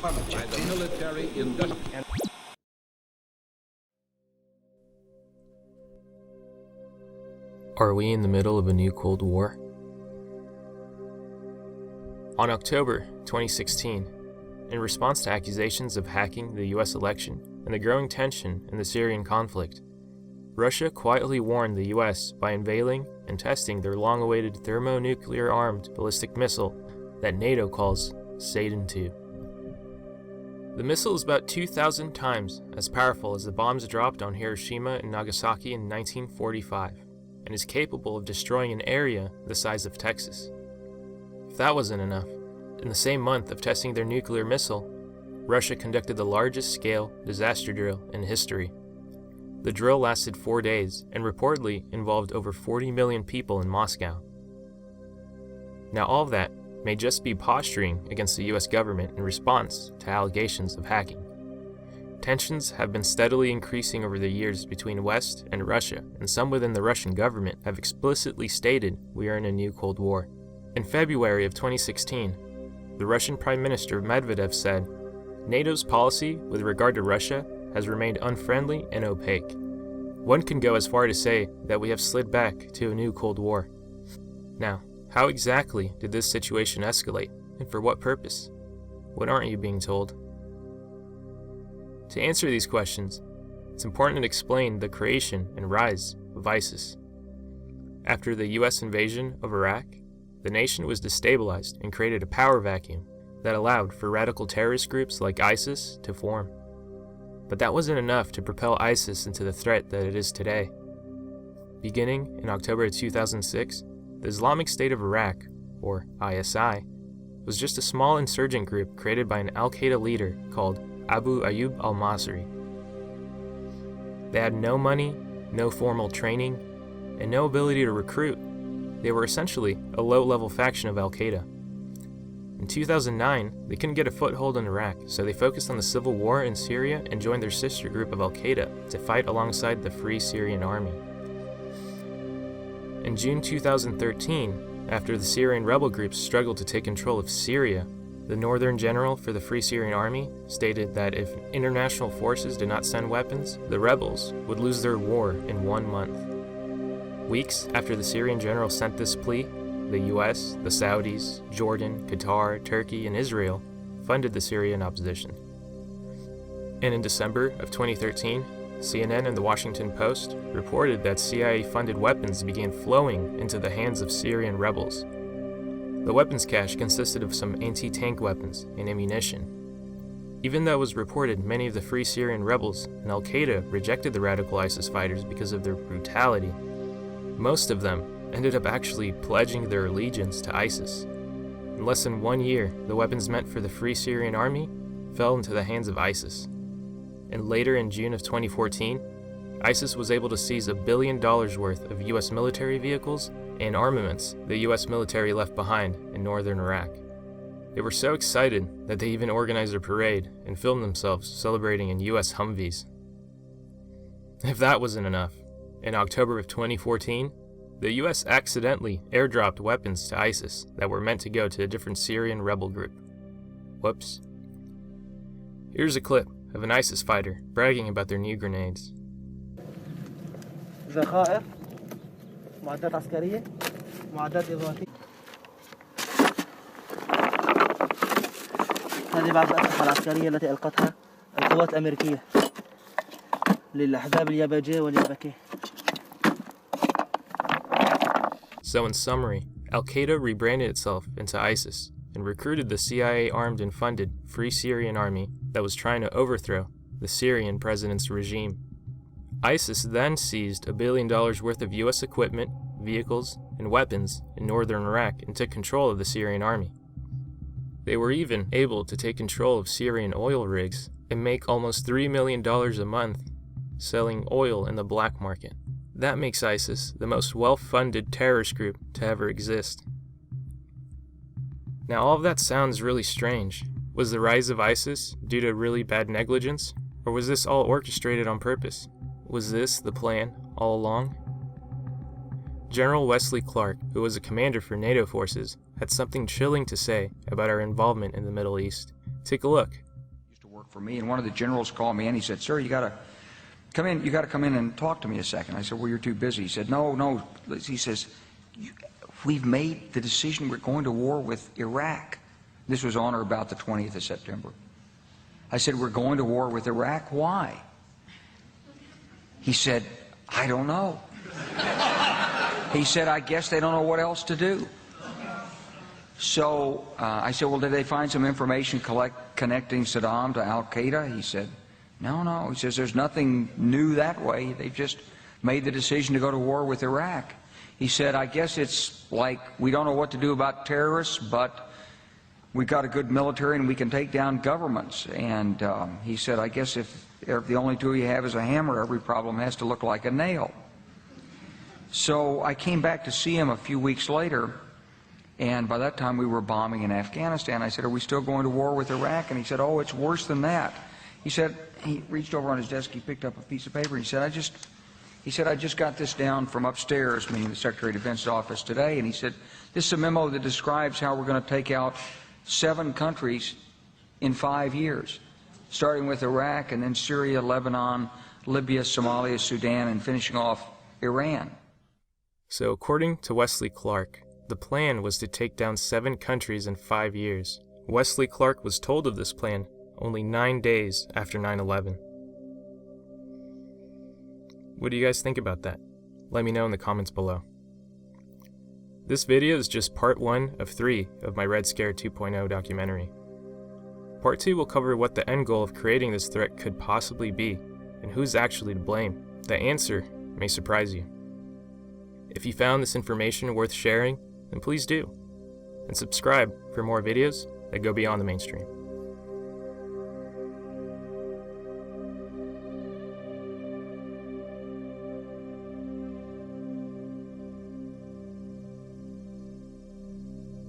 by the military industrial. Are we in the middle of a new Cold War? On October 2016, in response to accusations of hacking the US election and the growing tension in the Syrian conflict, Russia quietly warned the US by unveiling and testing their long-awaited thermonuclear-armed ballistic missile that NATO calls Satan II. The missile is about 2,000 times as powerful as the bombs dropped on Hiroshima and Nagasaki in 1945, and is capable of destroying an area the size of Texas. If that wasn't enough, in the same month of testing their nuclear missile, Russia conducted the largest scale disaster drill in history. The drill lasted 4 days and reportedly involved over 40 million people in Moscow. Now all of that may just be posturing against the US government in response to allegations of hacking. Tensions have been steadily increasing over the years between West and Russia, and some within the Russian government have explicitly stated we are in a new Cold War. In February of 2016, the Russian Prime Minister Medvedev said, "NATO's policy with regard to Russia has remained unfriendly and opaque. One can go as far to say that we have slid back to a new Cold War." Now, how exactly did this situation escalate, and for what purpose? What aren't you being told? To answer these questions, it's important to explain the creation and rise of ISIS. After the US invasion of Iraq, the nation was destabilized and created a power vacuum that allowed for radical terrorist groups like ISIS to form. But that wasn't enough to propel ISIS into the threat that it is today. Beginning in October 2006, the Islamic State of Iraq, or ISI, was just a small insurgent group created by an Al-Qaeda leader called Ayub Al-Masri. They had no money, no formal training, and no ability to recruit. They were essentially a low-level faction of Al-Qaeda. In 2009, they couldn't get a foothold in Iraq, so they focused on the civil war in Syria and joined their sister group of Al-Qaeda to fight alongside the Free Syrian Army. In June 2013, after the Syrian rebel groups struggled to take control of Syria, the northern general for the Free Syrian Army stated that if international forces did not send weapons, the rebels would lose their war in 1 month. Weeks after the Syrian general sent this plea, the US, the Saudis, Jordan, Qatar, Turkey, and Israel funded the Syrian opposition. And in December of 2013, CNN and the Washington Post reported that CIA-funded weapons began flowing into the hands of Syrian rebels. The weapons cache consisted of some anti-tank weapons and ammunition. Even though it was reported many of the Free Syrian rebels and Al-Qaeda rejected the radical ISIS fighters because of their brutality, most of them ended up actually pledging their allegiance to ISIS. In less than 1 year, the weapons meant for the Free Syrian Army fell into the hands of ISIS. And later in June of 2014, ISIS was able to seize $1 billion worth of US military vehicles and armaments the US military left behind in northern Iraq. They were so excited that they even organized a parade and filmed themselves celebrating in US Humvees. If that wasn't enough, in October of 2014, the US accidentally airdropped weapons to ISIS that were meant to go to a different Syrian rebel group. Whoops. Here's a clip of an ISIS fighter bragging about their new grenades. ذخائر معدات عسكرية معدات إضافية هذه بعض الأسلحة العسكرية التي ألقتها القوات الأمريكية للأحزاب اليابجية واليابكية. So in summary, Al-Qaeda rebranded itself into ISIS and recruited the CIA-armed and funded Free Syrian Army that was trying to overthrow the Syrian president's regime. ISIS then seized $1 billion worth of US equipment, vehicles, and weapons in northern Iraq and took control of the Syrian army. They were even able to take control of Syrian oil rigs and make almost $3 million a month selling oil in the black market. That makes ISIS the most well-funded terrorist group to ever exist. Now all of that sounds really strange. Was the rise of ISIS due to really bad negligence? Or was this all orchestrated on purpose? Was this the plan all along? General Wesley Clark, who was a commander for NATO forces, had something chilling to say about our involvement in the Middle East. Take a look for me, and one of the generals called me in. He said, "Sir, you got to come in. You got to come in and talk to me a second." I said, "Well, you're too busy." He said, "No." He says, "We've made the decision. We're going to war with Iraq." This was on or about the 20th of September. I said, "We're going to war with Iraq. Why?" He said, "I don't know." He said, "I guess they don't know what else to do." So I said, "Well, did they find some information connecting Saddam to Al-Qaeda?" He said, No. He says, "There's nothing new that way. They've just made the decision to go to war with Iraq." He said, "I guess it's like we don't know what to do about terrorists, but we've got a good military and we can take down governments." And he said, "I guess if the only tool you have is a hammer, every problem has to look like a nail." So I came back to see him a few weeks later, and by that time we were bombing in Afghanistan. I said, "Are we still going to war with Iraq?" And he said, "Oh, it's worse than that." He said, he reached over on his desk, he picked up a piece of paper, and he said, I just got this down from upstairs," meaning the Secretary of Defense's office today, and he said, "This is a memo that describes how we're going to take out 7 countries in 5 years, starting with Iraq and then Syria, Lebanon, Libya, Somalia, Sudan, and finishing off Iran." So according to Wesley Clark, the plan was to take down 7 countries in 5 years. Wesley Clark was told of this plan only 9 days after 9/11. What do you guys think about that? Let me know in the comments below. This video is just part 1 of 3 of my Red Scare 2.0 documentary. Part 2 will cover what the end goal of creating this threat could possibly be, and who's actually to blame. The answer may surprise you. If you found this information worth sharing, then please do, and subscribe for more videos that go beyond the mainstream.